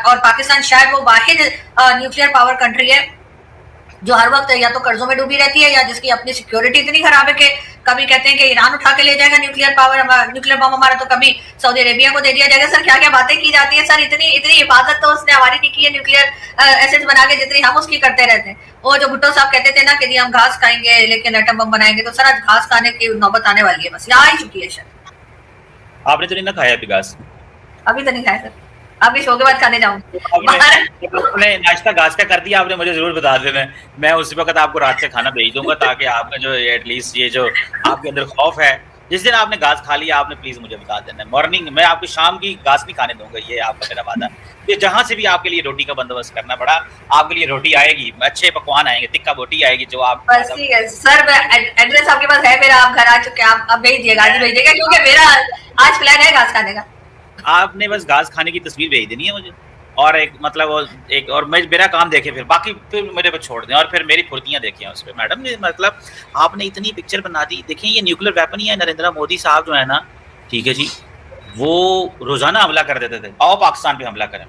और पाकिस्तान शायद वो वाहिद न्यूक्लियर पावर कंट्री है जो हर वक्त या तो कर्जों में डूबी रहती है या जिसकी अपनी सिक्योरिटी इतनी खराब है कि कभी कहते हैं कि ईरान उठा के ले जाएगा न्यूक्लियर बम हमारा, तो कभी सऊदी अरेबिया को दे दिया जाएगा। सर क्या क्या बातें की जाती है सर, इतनी हिफाजत तो उसने हमारी नहीं की है न्यूक्लियर एसेट्स बना के जितनी हम उसकी करते रहते हैं। वो जो भुट्टो साहब कहते थे ना कि हम घास खाएंगे लेकिन एटम बम बनाएंगे, तो सर आज घास खाने की नौबत आने वाली है, बस यहाँ आ ही चुकी है। सर आपने तो नहीं ना खाया अभी घास? अभी तो नहीं खाया सर, अभी शो के बाद खाने जाऊंगी। आपने नाश्ता घास का कर दिया, आपने मुझे जरूर बता देना, मैं उसी वक्त आपको रात से खाना भेज दूंगा ताकि आपका जो एटलीस्ट ये जो आपके अंदर खौफ है, जिस दिन आपने घास खा लिया आपने प्लीज मुझे बता देना। मॉर्निंग में आपको शाम की घास नहीं खाने दूंगा, ये आपका मेरा वादा। ये जहां से भी आपके लिए रोटी का बंदोबस्त करना पड़ा, आपके लिए रोटी आएगी, अच्छे पकवान आएंगे, तिक्का बोटी आएगी जो आप बस ठीक है सर। एड्रेस आपके पास है मेरा, आप घर आ चुके हैं, आप भेज दिएगा, आज भेजिएगा क्योंकि मेरा आज प्लान है घास खाने का। आपने बस घास खाने की तस्वीर भेज देनी है मुझे, और एक मतलब एक और मैं मेरा काम देखे, फिर बाकी फिर मेरे पे छोड़ दें और फिर मेरी फुर्तियां देखें उस पर। मैडम मतलब आपने इतनी पिक्चर बना दी। देखें ये न्यूक्लियर वेपन ही है। नरेंद्र मोदी साहब जो है ना, ठीक है जी, वो रोजाना हमला कर देते थे, आओ पाकिस्तान पे हमला करें,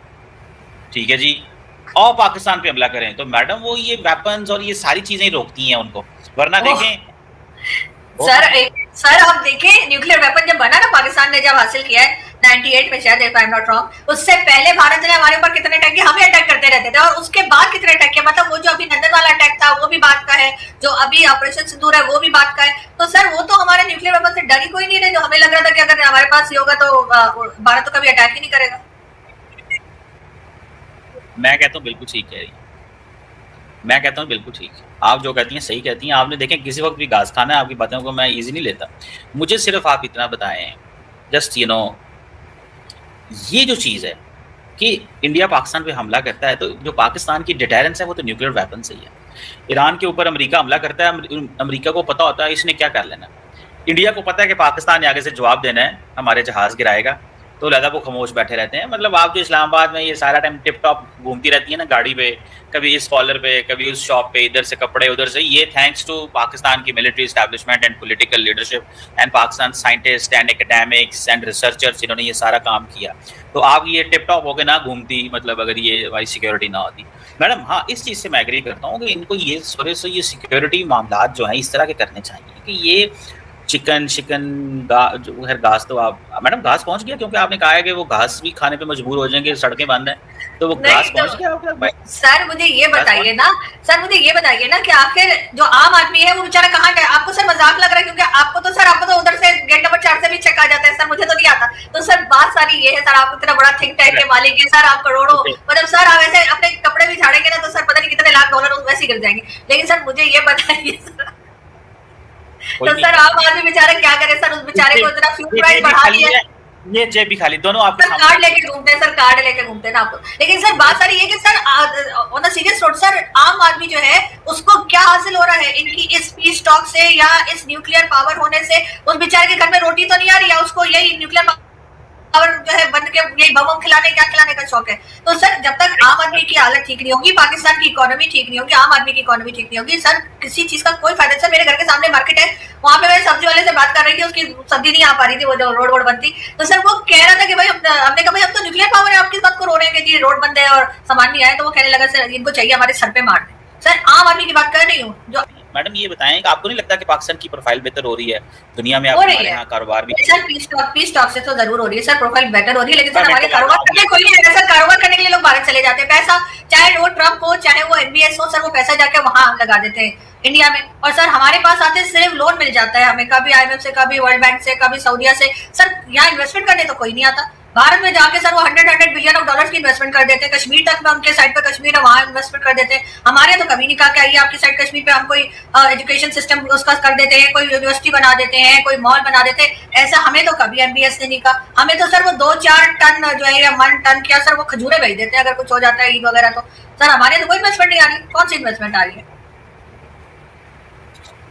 ठीक है जी, आओ पाकिस्तान पे हमला करें, तो मैडम वो ये वेपन्स और ये सारी चीजें रोकती हैं उनको, वरना देखें सर आप देखें न्यूक्लियर वेपन जब बना ना, पाकिस्तान ने जब हासिल किया है 98 में शायद, if I am not wrong, उससे पहले भारत ने हमारे ऊपर कितने अटैक किए, हमें अटैक करते रहते थे, और उसके बाद कितने अटैक किए, मतलब वो जो अभी लंदन वाला अटैक था वो भी बात का है, जो अभी ऑपरेशन सिंदूर है वो भी बात का है। तो सर वो तो हमारे न्यूक्लियर वेपन से डर ही कोई नहीं रहे, जो हमें लग रहा था कि अगर हमारे पास ये होगा तो भारत तो कभी अटैक ही नहीं करेगा। मैं कहता हूँ बिल्कुल ठीक कह रही है, मैं कहता हूँ बिल्कुल ठीक है, आप जो कहती हैं सही कहती हैं। आपने देखें किसी वक्त भी घास खाना है, आपकी बातों को मैं इजी नहीं लेता। मुझे सिर्फ आप इतना बताएं, जस्ट यू नो, ये जो चीज़ है कि इंडिया पाकिस्तान पे हमला करता है, तो जो पाकिस्तान की डिटेरेंस है वो तो न्यूक्लियर वेपन से ही है। ईरान के ऊपर अमेरिका हमला करता है, अमेरिका को पता होता है इसने क्या कर लेना। इंडिया को पता है कि पाकिस्तान ने आगे से जवाब देना है, हमारे जहाज़ गिराएगा, तो लगा वो खामोश बैठे रहते हैं। मतलब आप जो इस्लामाबाद में ये सारा टाइम टिप टॉप घूमती रहती है ना गाड़ी पे, कभी इस कॉलर पे कभी उस शॉप पे, इधर से कपड़े उधर से, ये थैंक्स टू पाकिस्तान की military establishment and political leadership and Pakistan scientist and academics and researchers, जिन्होंने ये सारा काम किया। तो आप ये टिप टॉप होकर ना घूमती, मतलब अगर ये हमारी सिक्योरिटी ना होती। मैडम हाँ, इस चीज़ से मैं एग्री करता हूँ कि इनको ये थोड़े से ये सिक्योरिटी मामला जो है इस तरह के करने चाहिए कि ये चिकन जो है घास, तो आप मैडम घास पहुंच गया, क्योंकि आपने कहा है कि वो घास भी खाने पे मजबूर हो जाएंगे, सड़कें बंद हैं, तो वो घास पहुंच गया आपका? सर मुझे ये बताइए ना, कि आखिर जो आम आदमी है वो बेचारा कहाँ गया? आपको सर मजाक लग रहा है? क्योंकि आपको तो उधर से गेट नंबर 4 से भी चेक आ जाता है सर, मुझे तो नहीं आता। तो सर बात सारी ये है सर, आप इतना बड़ा थिंक टैंक के मालिक है सर, आप करोड़ों, मतलब सर आप ऐसे अपने कपड़े भी झाड़ेंगे ना तो सर पता नहीं कितने लाख डॉलर वैसे ही गिर जाएंगे। लेकिन सर मुझे ये बताइए सर, तो सर आम आदमी बेचारा क्या करे सर? उस बेचारे को इतना फ्यूल प्राइस बढ़ा दिया है, ये जेब भी खाली, दोनों आपके सामने कार्ड लेके घूमते हैं सर, कार्ड लेके घूमते हैं ना आपको। लेकिन सर बात सारी ये कि sir on the serious note sir, आम आदमी जो है उसको क्या हासिल हो रहा है इनकी इस पीस टॉक से या इस न्यूक्लियर पावर होने से? उस बेचारे के घर में रोटी तो नहीं आ रही है, उसको यही न्यूक्लियर और जो है बन के यही बम खिलाने, क्या खिलाने का शौक है। तो सर जब तक आम आदमी की हालत ठीक नहीं होगी, पाकिस्तान की इकोनॉमी ठीक नहीं होगी, आम आदमी की इकोनॉमी ठीक नहीं होगी, सर किसी चीज का कोई फायदा। सर मेरे घर के सामने मार्केट है, वहां पे मैं सब्जी वाले से बात कर रही थी, उसकी सब्जी नहीं आ पा रही थी, वो जो रोड बनती, तो सर वो कह रहा था कि भाई हमने कहा भाई हम तो न्यूक्लियर पावर है, आप किस बात को रो रहे हैं कि जी रोड बंद है और सामान नहीं आया? तो वो कहने लगा सर इनको चाहिए हमारे सर पे मार दे। सर आम आदमी की बात कर रही हूँ। जो मैडम ये बताएं कि आपको नहीं लगता कि पाकिस्तान की प्रोफाइल बेहतर हो रही है दुनिया में? हमारे यहाँ कारोबार भी सर पीस टॉक से तो जरूर हो रही है सर, प्रोफाइल बेटर हो रही है, लेकिन सर हमारे कारोबार करने कोई नहीं है सर। कारोबार करने के लिए लोग भारत चले जाते हैं, पैसा चाहे वो ट्रम्प हो चाहे वो एमबीएस हो, सर वो पैसा जाके वहां लगा देते हैं इंडिया में, और सर हमारे पास आते सिर्फ लोन मिल जाता है हमें, कभी आईएमएफ से, कभी वर्ल्ड बैंक से, कभी सऊदीया से। सर यहाँ इन्वेस्टमेंट करने तो कोई नहीं आता। भारत में जाके सर वो 100 बिलियन ऑफ डॉलर्स की इन्वेस्टमेंट कर देते हैं, कश्मीर तक में उनके साइड पे कश्मीर है वहां इन्वेस्टमेंट कर देते हैं। हमारे तो कभी नहीं कहा कि आइए आपकी साइड कश्मीर पे हम कोई एजुकेशन सिस्टम उसका कर देते हैं, कोई यूनिवर्सिटी बना देते हैं, कोई मॉल बना देते हैं, ऐसा हमें तो कभी एमबीएस ने नहीं कहा। हमें तो सर वो 2-4 टन जो है या मन टन क्या सर वो खजूरें भेज देते हैं अगर कुछ हो जाता है ईद वगैरह। तो सर हमारे तो कोई इन्वेस्टमेंट नहीं आ रही। कौन सी इन्वेस्टमेंट आ रही है?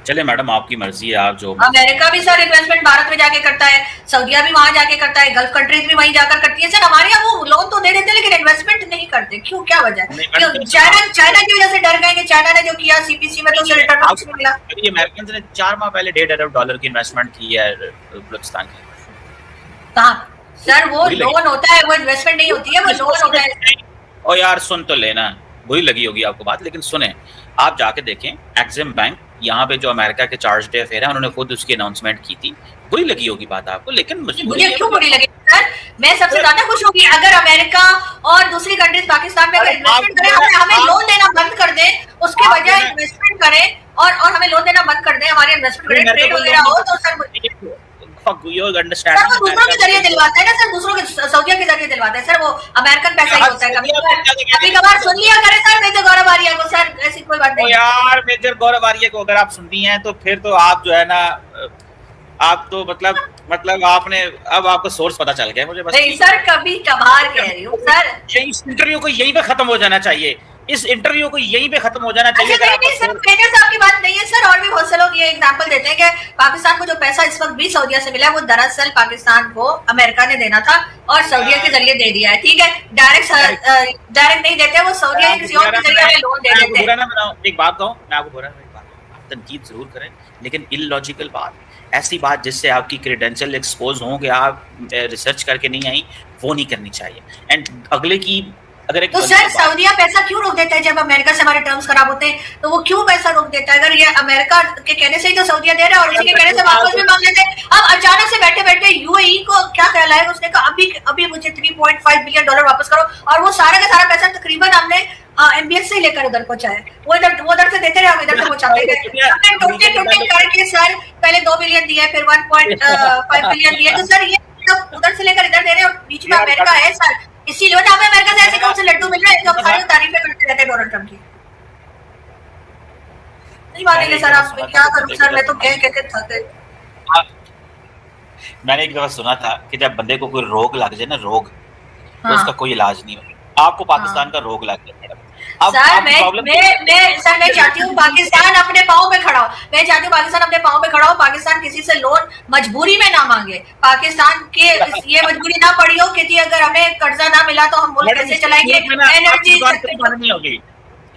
चले मैडम आपकी मर्जी है, आप जो। अमेरिका भी सर इन्वेस्टमेंट भारत में जाके करता है, सऊदीया भी वहां जाके करता है, गल्फ कंट्रीज भी वहीं जाकर करती है। सर हमारे यहाँ वो लोन तो दे देते हैं लेकिन इन्वेस्टमेंट नहीं करते, क्यों? क्या वजह है? चाइना की वजह से डर गए कि चाइना ने जो किया सीपीसी में तो उसे रिटर्न कुछ नहीं मिला। ये अमेरिकन ने 4 माह पहले $1.5 अरब की इन्वेस्टमेंट की है बलूचिस्तान की। कहाँ सर वो लोन होता है, वो इन्वेस्टमेंट नहीं होती है, वो लोन होता है। और यार सुन तो लेना, बुरी लगी होगी आपको बात, लेकिन सुने, आप जाके देखें एक्सिम बैंक यहाँ पे जो अमेरिका के चार्ज डे फेयर है, उन्होंने खुद उसकी अनाउंसमेंट की थी। बुरी लगी होगी बात आपको, लेकिन मुझे क्यों बुरी लगी सर? मैं सबसे ज्यादा खुश होगी अगर अमेरिका और दूसरी कंट्रीज पाकिस्तान में अगर इन्वेस्टमेंट करें, हमें लोन देना बंद कर दें, उसके बजाय इन्वेस्टमेंट करें और हमें लोन देना बंद कर दें, हमारे इन्वेस्टमेंट करें, ट्रेड वगैरह हो तो सर दूसरों के जरिए दिलवाता है ना सर, दूसरों के सऊदिया के जरिए दिलवाता है सर, वो अमेरिकन पैसा ही होता है। कभी कभार सुन लिया करे सर मेजर गौरव आर्या को, सर ऐसी कोई बात नहीं यार। मेजर गौरव आर्या को अगर आप सुनती हैं तो फिर तो आप जो है ना, आप तो मतलब आपने, अब आपको सोर्स पता चल गया मुझे। बस नहीं सर, कभी कभार कह रही हूँ सर। इस इंटरव्यू को यहीं पे खत्म हो जाना चाहिए, इस इंटरव्यू को यहीं पे खत्म हो जाना चाहिए। अच्छा, नहीं सर, मेजर साहब की बात नहीं है सर, और भी बहुत से लोग ये एग्जांपल देते हैं कि पाकिस्तान को जो पैसा इस वक्त भी सऊदिया से मिला है, वो दरअसल पाकिस्तान को अमेरिका ने देना था और सऊदिया के जरिए दे दिया है। ठीक है, डायरेक्ट नहीं देते, वो सऊदिया किसी और के जरिए लोन दे देते हैं। एक बात कहूँ मैं आपको, बुरा नहीं, आप तनकीद जरूर करें, लेकिन इलॉजिकल बात, ऐसी बात जिससे आपकी क्रेडेंशियल एक्सपोज होंगे, आप रिसर्च करके नहीं आई, वो नहीं करनी चाहिए। एंड अगले की अगर एक तो सर सऊदिया पैसा क्यों रोक देता है? जब अमेरिका से हमारे टर्म्स खराब होते हैं तो वो क्यों पैसा रोक देता है? अगर ये अमेरिका के कहने से ही तो सऊदिया दे रहा है और उसी के कहने से वापस भी मांग लेते हैं। अब अचानक से बैठे बैठे यूएई को क्या ख्याल आएगा, उसने कहा अभी मुझे $3.5 बिलियन वापस करो, और वो सारा का सारा पैसा तकरीबन हमने एमबीएस से लेकर उधर पहुंचाया। वो उधर से देते रहे, हम इधर से पहुंचाते गए। हमने टोटे करके सर पहले 2 बिलियन दिए, फिर 1.5 बिलियन दिए, तो सर ये सब उधर से लेकर इधर दे रहे हैं, और बीच में अमेरिका है सर। इसीलिए हमें अमेरिका से ऐसे कौन से लड्डू मिल रहे हैं जो खाली तारीफें करते रहते हैं डोनाल्ड ट्रम्प की। नहीं मानेंगे सर, आप क्या करूं सर, मैं तो कह के थक गई। मैंने एक दफा सुना था कि जब बंदे को कोई रोग लग जाए ना, रोग, तो उसका कोई इलाज नहीं होता। आपको पाकिस्तान का रोग लग गया मैडम। सर मैं चाहती हूँ पाकिस्तान अपने पाँव पे खड़ा हो, मैं चाहती हूँ पाकिस्तान अपने पाँव पे खड़ा हो, पाकिस्तान किसी से लोन मजबूरी में ना मांगे, पाकिस्तान के ये मजबूरी ना पड़ी हो कि अगर हमें कर्जा ना मिला तो हम मुल्क कैसे चलाएंगे, एनर्जी नहीं होगी।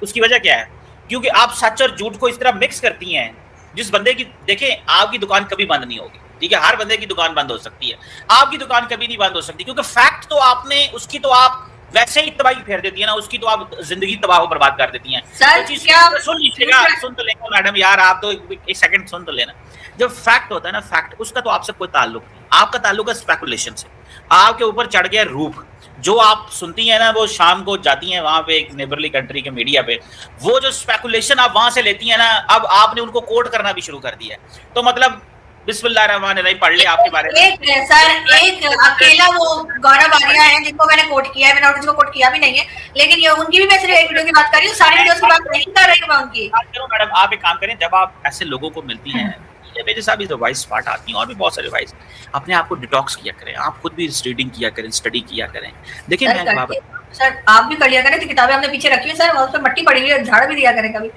उसकी वजह क्या है? क्योंकि आप सच और झूठ को इस तरह मिक्स करती हैं। जिस बंदे की, देखें, आपकी दुकान कभी बंद नहीं होगी, ठीक है, हर बंदे की दुकान बंद हो सकती है, आपकी दुकान कभी नहीं बंद हो सकती, क्योंकि फैक्ट तो आपने उसकी तो आप वैसे ही तबाही फेर देती है ना, उसकी तो आप जिंदगी तबाह बर्बाद कर देती हैं। सर तो क्या सुन लीजिएगा, सुन तो लेना मैडम यार, आप तो एक सेकंड सुन तो लेना। जब फैक्ट होता है ना, फैक्ट, उसका तो आपसे कोई ताल्लुक नहीं, आपका ताल्लुक है स्पेकुलेशन से। आपके ऊपर चढ़ गया रूप, जो आप सुनती हैं ना, वो शाम को जाती हैं वहां पे एक नेबरली कंट्री के मीडिया पे, वो जो स्पेकुलेशन आप वहां से लेती हैं ना, अब आपने उनको कोट करना भी शुरू कर दिया है। तो मतलब बिस्मिल्लाहिर्रहमानिर्रहीम पढ़ ले आपके बारे में। एक अकेला वो गौरव आर्या है जिनको मैंने कोट किया है, मैंने और किसी को कोट किया भी नहीं है, लेकिन ये उनकी भी मैं सिर्फ एक वीडियो की बात कर रही हूँ, सारी वीडियोस की बात नहीं कर रही हूँ मैं उनकी। मैडम आप एक काम करें, जब आप ऐसे लोगों को मिलती हैं, मेरे साथ भी तो वाइस पार्ट आती हैं और भी बहुत सारे वाइस, अपने आप को डिटॉक्स किया करें, आप खुद भी रीडिंग किया करें, स्टडी किया करें। देखिए सर आप भी कर लिया करें, किताबें हमने पीछे रखी है सर, उस पर मट्टी पड़ी हुई है, झाड़ भी दिया करें, कभी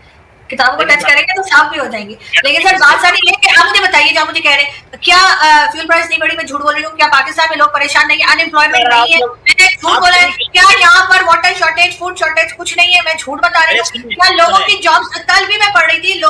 किताबों को टच करेंगे तो साफ भी हो जाएंगे। लेकिन सर बात सारी ये कि आप मुझे बताइए, जो मुझे कह रहे हैं, क्या फ्यूल प्राइस नहीं बढ़ी? मैं झूठ बोल रही हूँ? क्या पाकिस्तान में लोग परेशान नहीं है? अनएम्प्लॉयमेंट नहीं है? मैंने झूठ बोला है? क्या यहाँ पर वाटर शॉर्टेज, फूड शॉर्टेज कुछ नहीं है? मैं झूठ बता रही हूँ? क्या लोगों की जॉब्स, कल भी मैं पढ़ रही थी,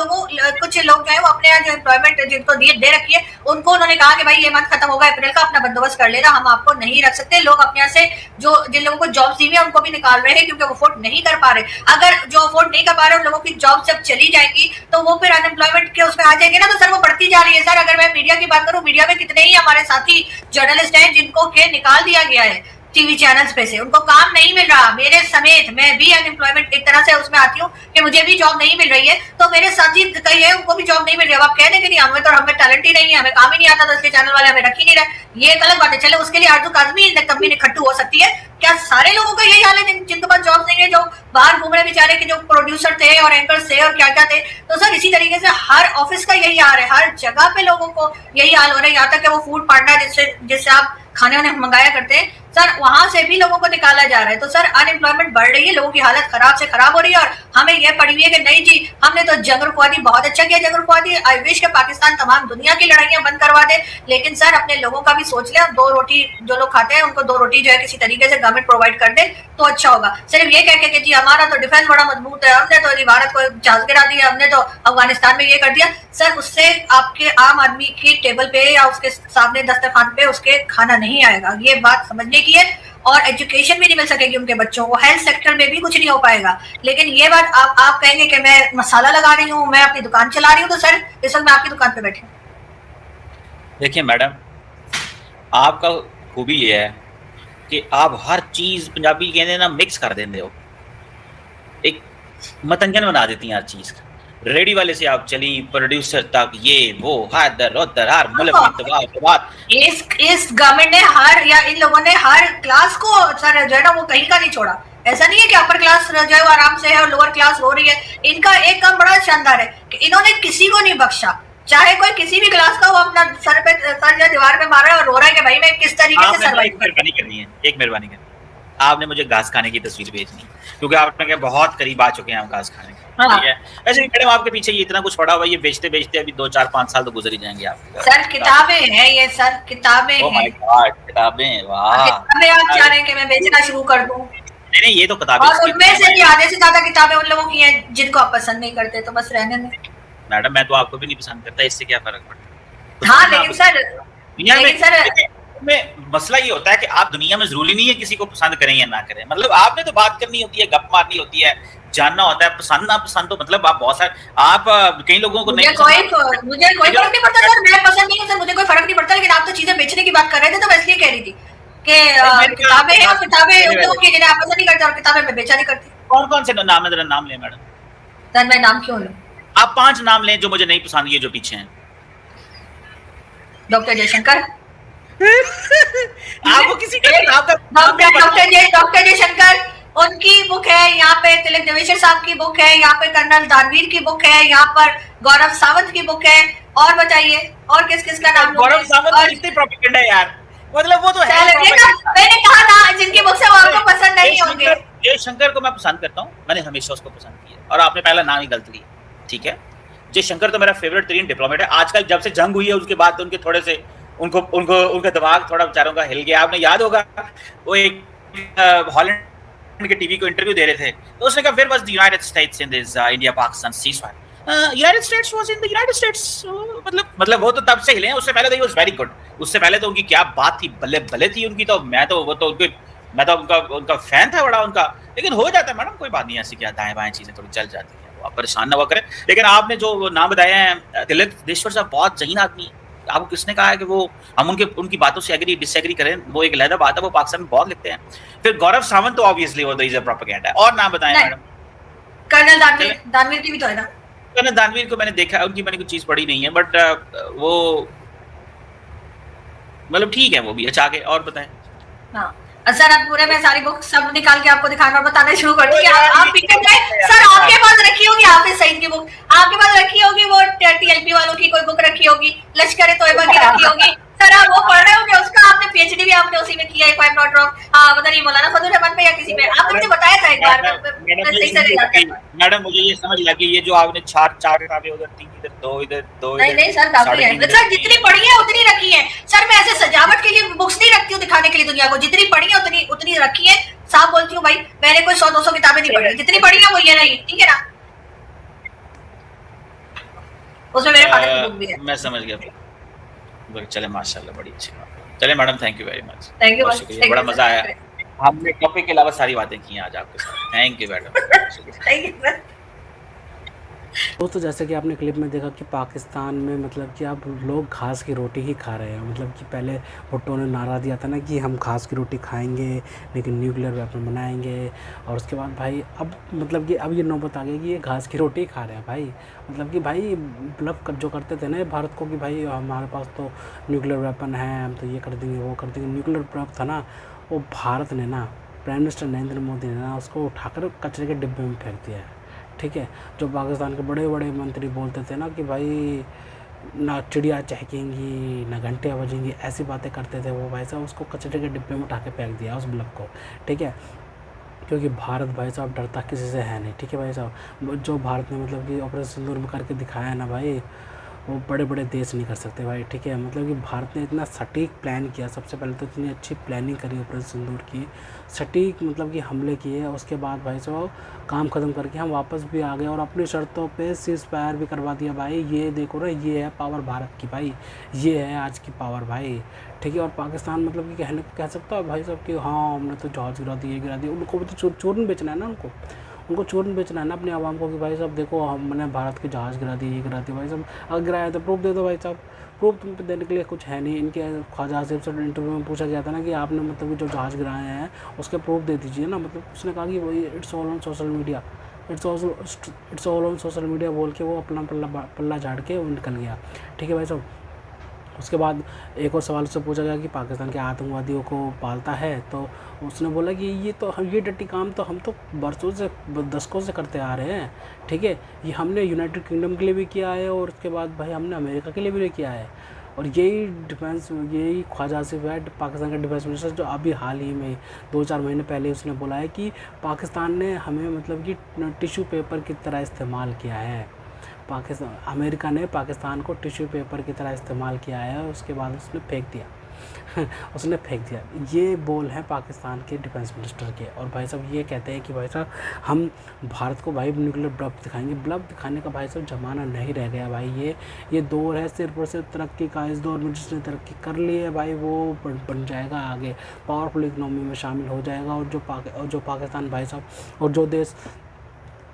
कुछ लोग जो है वो अपने यहाँ जो एम्प्लॉयमेंट जिनको दे रखी है, उनको उन्होंने कहा कि भाई ये मंथ खत्म होगा अप्रैल का, अपना बंदोबस्त कर लेना, हम आपको नहीं रख सकते। लोग अपने यहाँ से जो जिन लोगों को जॉब्स दी हुई है उनको भी निकाल रहे हैं, क्योंकि वो अफोर्ड नहीं कर पा रहे। अगर जो अफोर्ड नहीं कर पा रहे उन लोगों की जॉब जब चली जाएगी तो वो फिर अनएम्प्लॉयमेंट के उसमें आ जाएंगे ना, तो सर वो बढ़ती जा रही है। सर अगर मैं मीडिया की बात करूं, मीडिया में कितने ही हमारे साथी जर्नलिस्ट हैं जिनको के निकाल दिया गया है टीवी चैनल्स पे से, उनको काम नहीं मिल रहा, मेरे समेत। मैं भी अनएम्प्लॉयमेंट एक तरह से उसमें आती हूँ कि मुझे भी जॉब नहीं मिल रही है, तो मेरे साथी कई है उनको भी जॉब नहीं मिल रही है। अब आप कह दें कि नहीं हमें टैलेंट ही नहीं है, हमें काम ही नहीं आता, तो इसलिए चैनल वाले हमें रख ही नहीं रहे, ये एक अलग बात है। चले उसके लिए आरजू काज़मी कमी खट्टू हो सकती है। क्या सारे लोगों का यही हाल है जिनके पास जॉब नहीं है, जो बाहर घूम रहे बेचारे के, जो प्रोड्यूसर थे और एंकर्स थे और क्या क्या थे? तो सर इसी तरीके से हर ऑफिस का यही हाल है, हर जगह पे लोगों को यही हाल हो रहा है। यहाँ तक कि वो फूड पार्टनर जिससे आप खाने वाने मंगाया करते हैं, सर वहां से भी लोगों को निकाला जा रहा है। तो सर अनएम्प्लॉयमेंट बढ़ रही है, लोगों की हालत खराब से खराब हो रही है, और हमें ये पड़ी हुई है कि नहीं जी हमने तो जंग रुकवा दी, बहुत अच्छा किया जंग रुकवा दी, आई विश के पाकिस्तान तमाम दुनिया की लड़ाइयां बंद करवा दे, लेकिन सर अपने लोगों का भी सोच ले, दो रोटी जो लोग खाते हैं उनको दो रोटी जो है किसी तरीके से गवर्नमेंट प्रोवाइड कर दे तो अच्छा होगा। सिर्फ ये कह के कि जी हमारा तो डिफेंस बड़ा मजबूत है, हमने तो भारत को जहाज गिरा दिया, हमने तो अफगानिस्तान में ये कर दिया, सर उससे आपके आम आदमी की टेबल पे या उसके सामने दस्तरखान पे उसके खाना नहीं आएगा। ये बात समझने की है। और एजुकेशन भी नहीं मिल सकेगी उनके बच्चों को, हेल्थ सेक्टर में भी कुछ नहीं हो पाएगा। लेकिन ये बात आप कहेंगे कि मैं मसाला लगा रही हूँ, मैं अपनी दुकान चला रही हूँ, तो सर इस वक्त मैं आपकी दुकान पे बैठी हूँ। देखिए मैडम, आपका खूबी ये है कि आप हर चीज़ पंजाबी कहते ना मिक्स कर देते हो, एक मतंजन बना देती हैं हर चीज़। रेडी वाले से आप चली प्रोड्यूसर तक, ये वो हर उधर हर मुल्क इस गवर्नमेंट ने हर या इन लोगों ने हर क्लास को सर जो है ना वो कहीं का नहीं छोड़ा। ऐसा नहीं है कि अपर क्लास जो है वो आराम से है और लोअर क्लास रो रही है। इनका एक काम बड़ा शानदार है कि इन्होंने किसी को नहीं बख्शा, चाहे कोई किसी भी क्लास का वो अपना सर या दीवार पे मारा है और रो रहा है कि भाई मैं किस तरीके से सर्वाइव करूं। एक मेहरबानी करनी, आपने मुझे घास खाने की तस्वीर भेजनी, क्योंकि आपने कहा बहुत करीब आ चुके हैं हम घास खाने के। ठीक है, ऐसे मैडम आपके पीछे ये इतना कुछ पड़ा हुआ, ये बेचते बेचते अभी 2-4-5 साल तो गुजर ही जाएंगे आपके। सर किताबें हैं ये, सर किताबें हैं, किताबें, वाह किताबें आप चाह रहे हैं कि मैं बेचना शुरू कर दूं? नहीं ये तो किताबें, और उनमें से भी आधे से ज्यादा किताबें उन लोगों की हैं जिनको आप पसंद नहीं करते, तो बस रहने दें। मैडम मैं तो आपको भी नहीं पसंद करता, इससे क्या फर्क पड़ता? हाँ लेकिन सर में मसला ये होता है कि आप दुनिया में जरूरी नहीं है किसी को पसंद करें या ना करें, मतलब आपने तो बात करनी होती है, गप मारनी होती है, जानना होता है। पसंद ना पसंद तो मतलब आप बहुत सारे, आप कई लोगों को मुझे कोई फर्क नहीं पड़ता सर, मैं पसंद नहीं हूँ सर, मुझे कोई फर्क नहीं पड़ता, लेकिन आप तो चीजें बेचने की बात कर रहे थे तो मैं इसलिए कह रही थी कि किताबें हैं और किताबें उन लोगों की जिन्हें आप पसंद नहीं करते और किताबें मैं बेचा नहीं करती। कौन कौन से नाम है, जरा नाम लें मैडम। सर मैं नाम क्यों लूं? आप 5 नाम लें जो मुझे नहीं पसंद, ये जो पीछे हैं। डॉक्टर जयशंकर आपको किसी डॉक्टर जयशंकर, उनकी बुक है यहाँ पे, तिलक देवेश्वर साहब की बुक है यहाँ पे, कर्नल दानवीर की बुक है यहाँ पर, गौरव सावंत की बुक है, और बताइए और किस किस का नाम? गौरव सावंत कितनी प्रोपेगेंडा है यार, मतलब वो तो है। मैंने कहा ना जिनकी बुक से वो आपको पसंद नहीं होंगे। जयशंकर को मैं पसंद करता हूँ, मैंने हमेशा उसको पसंद किया, और आपने पहला नाम ही गलत लिया। ठीक है, जयशंकर तो मेरा फेवरेट तरीन डिप्लोमेट है। आजकल जब से जंग हुई है उसके बाद तो उनके थोड़े से उनका दिमाग थोड़ा बेचारों का हिल गया। आपने याद होगा वो एक हॉलैंड के टीवी को इंटरव्यू दे रहे थे, तो उसने कहा where was the United States in this India Pakistan ceasefire, United States was in the United States. मतलब वो तो तब से हिले हैं, उससे पहले तो ही वाज वेरी गुड। उससे पहले तो उनकी क्या बात थी, बल्ले बल्ले थी उनकी, तो मैं तो उनका फैन था बड़ा उनका। लेकिन हो जाता है मैडम, कोई बात नहीं, ऐसी क्या दाएं बाएं चीजें थोड़ी चल जाती है, आप परेशान ना हुआ करें। लेकिन आपने जो नाम बताया है तिलक देवेश्वर साहब, बहुत ज़हीन आदमी है। आपको किसने कहा है कि वो हम उनकी बातों से एग्री डिसएग्री करें, वो एक अलग बात है, वो पाकिस्तान में बहुत लिखते हैं। फिर गौरव सावंत तो ऑब्वियसली वो तो इज अ प्रोपेगेंडा है। और नाम बताएं मैडम। कर्नल दानवीर की भी तो है ना? कर्नल दानवीर को मैंने देखा, उनकी मैंने कुछ चीज पढ़ी नहीं है, बट वो मतलब ठीक है, वो भी अच्छा। आगे और बताएं। हाँ सर, अब पूरे में सारी बुक सब निकाल के आपको दिखाना और बताना शुरू कर दूंगी। आप पीछे जाए सर, आपके पास रखी होगी हाफिज सईद की बुक, आपके पास रखी होगी वो टीएलपी वालों की कोई बुक रखी होगी, लश्कर तोयबा की रखी होगी। सर आप वो पढ़ रहे होंगे, उसका आपने पीएचडी भी आपने उसी में किया, if I am not wrong. हाँ पता नहीं मौलाना फजल रहमान पे या किसी पे, आपने मुझे बताया था एक बार। मैडम मुझे ये समझ लगी, ये जो आपने चार किताबें, उधर 3 इधर 2 इधर 2 नहीं सर काफी है सर, जितनी पढ़ी है उतनी रखी है सर। मैं ऐसे सजावट के लिए बुक्स नहीं रखती हूँ दिखाने के लिए दुनिया को, जितनी पढ़ी है उतनी रखी है। साफ बोलती हूँ भाई, मैंने कोई 100-200 किताबें नहीं पढ़ी, जितनी पढ़ी है वो ये रही। ठीक है ना? उसमें मेरे फादर की बुक भी है। मैं समझ गया। चले माशाल्लाह, बड़ी अच्छी बात। चले madam, thank you very much. Thank you, बड़ा मजा आया। हमने टॉपिक के अलावा सारी बातें की आज आपके साथ। Thank you madam. Thank you. तो जैसे कि आपने क्लिप में देखा कि पाकिस्तान में मतलब कि अब लोग घास की रोटी ही खा रहे हैं। मतलब कि पहले भुट्टो ने नारा दिया था ना कि हम घास की रोटी खाएंगे लेकिन न्यूक्लियर वेपन बनाएंगे, और उसके बाद भाई अब मतलब कि अब ये नौबत आ गई कि ये घास की रोटी ही खा रहे हैं भाई। मतलब कि भाई ब्लफ जो करते थे ना भारत को कि भाई हमारे पास तो न्यूक्लियर वेपन है, हम तो ये कर देंगे वो कर देंगे। न्यूक्लियर ब्लफ था ना, वो भारत ने ना, प्राइम मिनिस्टर नरेंद्र मोदी ने ना उसको उठाकर कचरे के डिब्बे में फेंक दिया है। ठीक है, जो पाकिस्तान के बड़े बड़े मंत्री बोलते थे ना कि भाई ना चिड़िया चहकेंगी ना घंटियाँ बजेंगी, ऐसी बातें करते थे वो भाई साहब। उसको कचरे के डिब्बे में उठा के फेंक दिया उस बल्ब को, ठीक है। क्योंकि भारत भाई साहब डरता किसी से है नहीं, ठीक है भाई साहब। जो भारत ने मतलब कि ऑपरेशन सिंदूर में करके दिखाया है ना भाई, वो बड़े बड़े देश नहीं कर सकते भाई, ठीक है। मतलब कि भारत ने इतना सटीक प्लान किया, सबसे पहले तो इतनी अच्छी प्लानिंग करी ऑपरेशन सिंदूर की, सटीक मतलब कि हमले किए। उसके बाद भाई साहब काम ख़त्म करके हम वापस भी आ गए और अपनी शर्तों पे सीज़ फायर भी करवा दिया भाई। ये देखो ना, ये है पावर भारत की भाई, ये है आज की पावर भाई, ठीक है। और पाकिस्तान मतलब कि कह सकता है भाई साहब कि हाँ हमने तो जहाज़ गिरा दिए गिरा दिए। उनको भी तो चूरन बेचना है ना, उनको चूरन बेचना है ना अपने आवाम को कि भाई साहब देखो हमने भारत के जहाज़ गिरा दिए, ये गिरा दिए। भाई साहब अगर गिराया तो प्रूफ दे दो भाई साहब। प्रूफ तुम पे देने के लिए कुछ है नहीं। इनके ख्वाजा आसिफ से इंटरव्यू में पूछा गया था ना कि आपने मतलब कि जो जहाज़ गिराए हैं उसके प्रूफ दे दीजिए ना। मतलब उसने कहा कि वही it's all on social media, it's all on social media बोल के वो अपना पल्ला झाड़ के वो निकल गया, ठीक है भाई साहब। उसके बाद एक और सवाल उससे पूछा गया कि पाकिस्तान के आतंकवादियों को पालता है, तो उसने बोला कि ये डर्टी काम तो हम तो बरसों से दशकों से करते आ रहे हैं, ठीक है। ये हमने यूनाइटेड किंगडम के लिए भी किया है और उसके बाद भाई हमने अमेरिका के लिए भी किया है। और यही ख्वाजा आसिफ है पाकिस्तान का डिफेंस मिनिस्टर, जो अभी हाल ही में 2-4 महीने पहले उसने बोला है कि पाकिस्तान ने हमें मतलब कि टिश्यू पेपर की तरह इस्तेमाल किया है। अमेरिका ने पाकिस्तान को टिश्यू पेपर की तरह इस्तेमाल किया है, उसके बाद उसने फेंक दिया उसने फेंक दिया। ये बोल हैं पाकिस्तान के डिफेंस मिनिस्टर के। और भाई साहब ये कहते हैं कि भाई साहब हम भारत को भाई न्यूक्लियर ब्लफ दिखाएंगे। ब्लफ दिखाने का भाई साहब ज़माना नहीं रह गया भाई। ये दौर है सिर्फ और सिर्फ तरक्की का। इस दौर में जिसने तरक्की कर ली है भाई वो बन जाएगा आगे, पावरफुल इकनॉमी में शामिल हो जाएगा। और जो पाकिस्तान भाई साहब और जो देश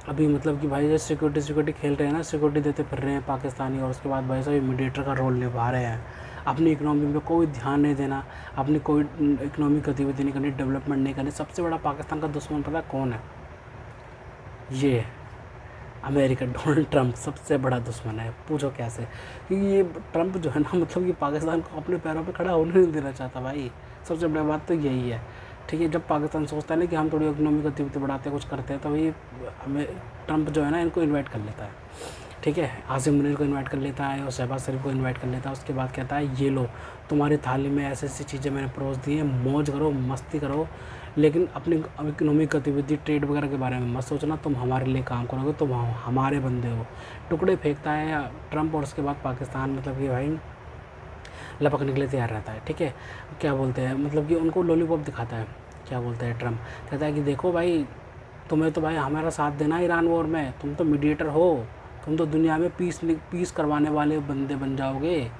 अभी मतलब कि भाई सिक्योरिटी खेल रहे हैं ना, सिक्योरिटी देते फिर रहे हैं पाकिस्तानी, और उसके बाद भाई साहब मीडिएटर का रोल निभा रहे हैं। अपनी इकनॉमी में कोई ध्यान नहीं देना, अपनी कोई इकनॉमिक गतिविधि नहीं करनी, डेवलपमेंट नहीं करनी। सबसे बड़ा पाकिस्तान का दुश्मन पता कौन है? ये अमेरिका, डोनाल्ड ट्रंप सबसे बड़ा दुश्मन है। पूछो कैसे? क्योंकि ये ट्रंप जो है ना मतलब कि पाकिस्तान को अपने पैरों पे खड़ा होने नहीं देना चाहता भाई। सबसे बड़ी बात तो यही है, ठीक है। जब पाकिस्तान सोचता है ना कि हम थोड़ी इकनॉमिक गतिविधि बढ़ाते हैं, कुछ करते हैं, तो ये हमें ट्रंप जो है ना इनको इन्वाइट कर लेता है, ठीक है। आसिम मुनीर को इन्वाइट कर लेता है और शहबाज शरीफ को इन्वाइट कर लेता है। उसके बाद कहता है ये लो तुम्हारी थाली में ऐसी ऐसी चीज़ें मैंने परोस दी हैं, मौज करो मस्ती करो, लेकिन अपनी इकनॉमिक गतिविधि ट्रेड वगैरह के बारे में मत सोचना। तुम हमारे लिए काम करोगे, तुम हमारे बंदे हो। टुकड़े फेंकता है ट्रंप और उसके बाद पाकिस्तान मतलब कि भाई लपकने के लिए तैयार रहता है, ठीक है। क्या बोलते हैं मतलब कि उनको लॉलीपॉप दिखाता है। क्या बोलते हैं ट्रंप? कहता है कि देखो भाई तुम्हें तो भाई हमारा साथ देना है ईरान वॉर में, तुम तो मीडिएटर हो, तुम तो दुनिया में पीस करवाने वाले बंदे बन जाओगे।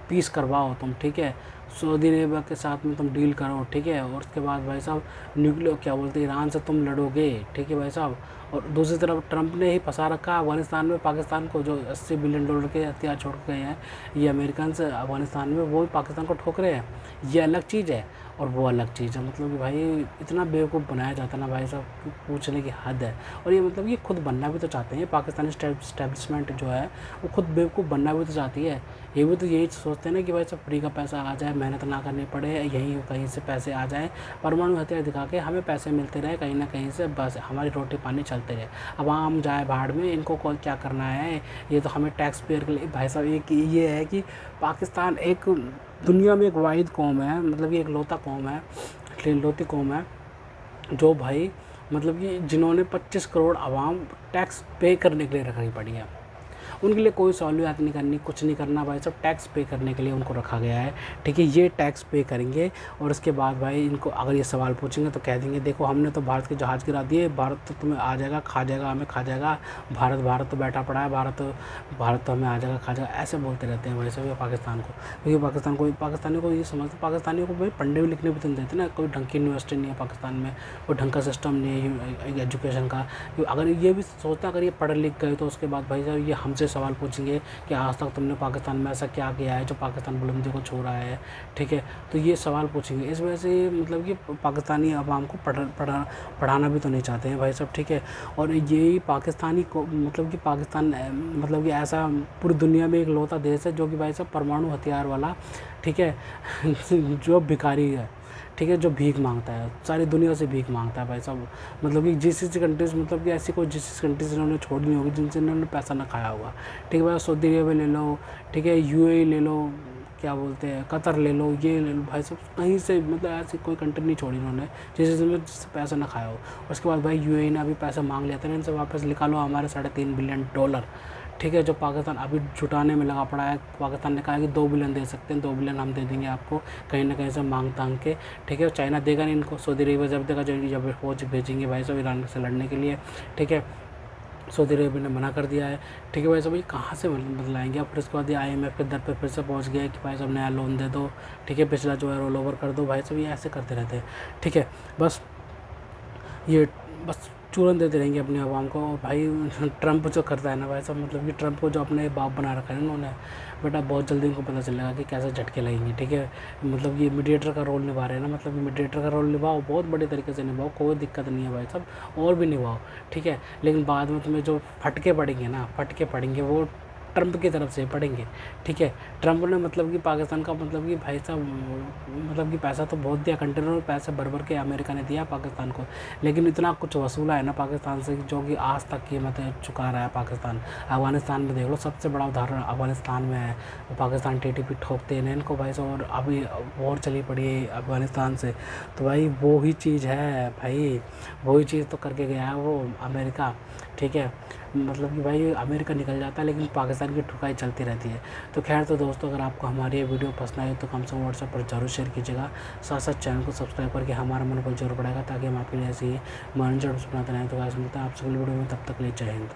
पीस करवाओ तुम, ठीक है। सऊदी अरेबिया के साथ में तुम डील करो, ठीक है। और उसके बाद भाई साहब न्यूक्लियर क्या बोलते हैं ईरान से तुम लड़ोगे, ठीक है भाई साहब। और दूसरी तरफ ट्रंप ने ही फंसा रखा अफ़गानिस्तान में पाकिस्तान को, जो $80 बिलियन के हथियार छोड़ गए हैं ये अमेरिकन से अफ़गानिस्तान में, वो पाकिस्तान को ठोक रहे हैं। ये अलग चीज़ है और वो अलग चीज़ है। मतलब कि भाई इतना बेवकूफ़ बनाया जाता है ना भाई साहब, पूछने की हद है। और ये मतलब ये खुद बनना भी तो चाहते हैं, पाकिस्तानी इस्टेब्लिशमेंट जो है वो खुद बेवकूफ़ बनना भी तो चाहती है। ये भी तो यही सोचते हैं ना कि भाई सब फ्री का पैसा आ जाए, मेहनत ना करनी पड़े, यहीं कहीं से पैसे आ जाए, परमाणु हथियार दिखा के हमें पैसे मिलते रहे कहीं ना कहीं से, बस हमारी रोटी पानी चलते रहे। अब आम जाए भाड़ में, इनको क्या करना है, ये तो हमें टैक्स पेयर के लिए। भाई साहब एक ये है कि पाकिस्तान एक दुनिया में एक वाहिद कौम है, मतलब ये एक लौता कौम है, लौती कौम है जो भाई मतलब कि जिन्होंने 25 करोड़ आवाम टैक्स पे करने के लिए रखनी पड़ी है। उनके लिए कोई सहूलियत नहीं करनी, कुछ नहीं करना भाई, सब टैक्स पे करने के लिए उनको रखा गया है, ठीक है। ये टैक्स पे करेंगे और उसके बाद भाई इनको अगर ये सवाल पूछेंगे तो कह देंगे देखो हमने तो भारत के जहाज़ गिरा दिए, भारत तो तुम्हें आ जाएगा खा जाएगा, हमें खा जाएगा, भारत तो बैठा पड़ा है, भारत तो हमें आ जाएगा खा जाएगा, ऐसे बोलते रहते हैं भाई सब पाकिस्तान को। क्योंकि पाकिस्तानियों को ये समझते, पाकिस्तानियों को भाई पढ़ने भी लिखने भी तो नहीं देते ना, कोई ढंग की यूनिवर्सिटी नहीं है पाकिस्तान में, कोई ढंग का सिस्टम नहीं है एजुकेशन का। अगर ये भी सोचता अगर ये पढ़ लिख गए तो उसके बाद भाई साहब ये हमसे सवाल पूछेंगे कि आज तक तुमने पाकिस्तान में ऐसा क्या किया है जो पाकिस्तान बुलंदी को छू रहा है, ठीक है। तो ये सवाल पूछेंगे। इस वजह से मतलब कि पाकिस्तानी अवाम को पढ़ाना भी तो नहीं चाहते हैं भाई साहब, ठीक है। और यही पाकिस्तानी को मतलब कि पाकिस्तान मतलब कि ऐसा पूरी दुनिया में एक लौता देश है जो कि भाई साहब परमाणु हथियार वाला, ठीक है जो भिखारी है, ठीक है, जो भीख मांगता है, सारी दुनिया से भीख मांगता है भाई साहब। मतलब कि जिस कंट्रीज, मतलब कि ऐसी कोई जिस कंट्रीज इन्होंने छोड़ी होगी जिनसे इन्होंने पैसा ना खाया होगा, ठीक है भाई। सऊदी अरब ले लो, ठीक है, यूएई ले लो, क्या बोलते हैं, कतर ले लो, ये ले लो भाई साहब, कहीं से मतलब ऐसी कोई कंट्री नहीं छोड़ी इन्होंने जिससे पैसा ना खाया हो। उसके बाद भाई यूएई ने अभी पैसा मांग लिया था ना इनसे, वापस निकालो हमारे $3.5 बिलियन, ठीक है, जो पाकिस्तान अभी जुटाने में लगा पड़ा है। पाकिस्तान ने कहा है कि 2 बिलियन दे सकते हैं, 2 बिलियन हम दे देंगे आपको कहीं ना कहीं से मांग तांग के, ठीक है। चाइना देगा नहीं इनको, सऊदी अरेबिया जब देगा, जब फौज भेजेंगे भाई साहब ईरान से लड़ने के लिए, ठीक है। सऊदी अरेबिया ने मना कर दिया है, ठीक है भाई साहब। ये कहाँ से बदलाएंगे अब? फिर उसके बाद ये IMF के दर पे फिर से पहुँच गया है कि भाई साहब नया लोन दे दो, ठीक है, पिछला जो है रोल ओवर कर दो भाई साहब। ये ऐसे करते रहते हैं, ठीक है। ये बस चूरन देते रहेंगे अपने आवाम को। और भाई ट्रंप जो करता है ना भाई साहब, मतलब कि ट्रंप को जो अपने बाप बना रखा है ना उन्होंने, बेटा बहुत जल्दी उनको पता चलेगा कि कैसे झटके लगेंगे, ठीक है। मतलब ये मीडिएटर का रोल निभा रहे हैं ना, मतलब मीडिएटर का रोल निभाओ, बहुत बड़े तरीके से निभाओ, कोई दिक्कत नहीं है भाई साहब, और भी निभाओ, ठीक है। लेकिन बाद में तुम्हें जो फटके पड़ेंगे ना, फटके पड़ेंगे वो ट्रंप की तरफ से पड़ेंगे, ठीक है। ट्रंप ने मतलब कि पाकिस्तान का, मतलब कि भाई साहब, मतलब कि पैसा तो बहुत दिया, कंटेनर में पैसे भर भर के अमेरिका ने दिया पाकिस्तान को, लेकिन इतना कुछ वसूला है ना पाकिस्तान से जो कि आज तक कीमतें चुका रहा है पाकिस्तान। अफ़गानिस्तान में देख लो, सबसे बड़ा उदाहरण अफ़गानिस्तान में है। पाकिस्तान TTP ठोकते हैं इनको भाई साहब, और अभी वॉर चली पड़ी है अफ़गानिस्तान से, तो भाई वो ही चीज़ है भाई, वही चीज़ तो करके गया है वो अमेरिका, ठीक है। मतलब कि भाई अमेरिका निकल जाता है लेकिन पाकिस्तान की ठुकाई चलती रहती है। तो खैर, तो दोस्तों, अगर आपको हमारी ये वीडियो पसंद आई तो कम से कम व्हाट्सएप पर जरूर शेयर कीजिएगा, साथ साथ चैनल को सब्सक्राइब करके हमारा मनोबल जरूर बढ़ाएगा, ताकि हम आपके लिए ऐसी ही मनोरंजन बनाते रहें। तो गाइस, मिलते हैं आपसे अगली वीडियो में, तब तक ले जय हिंद।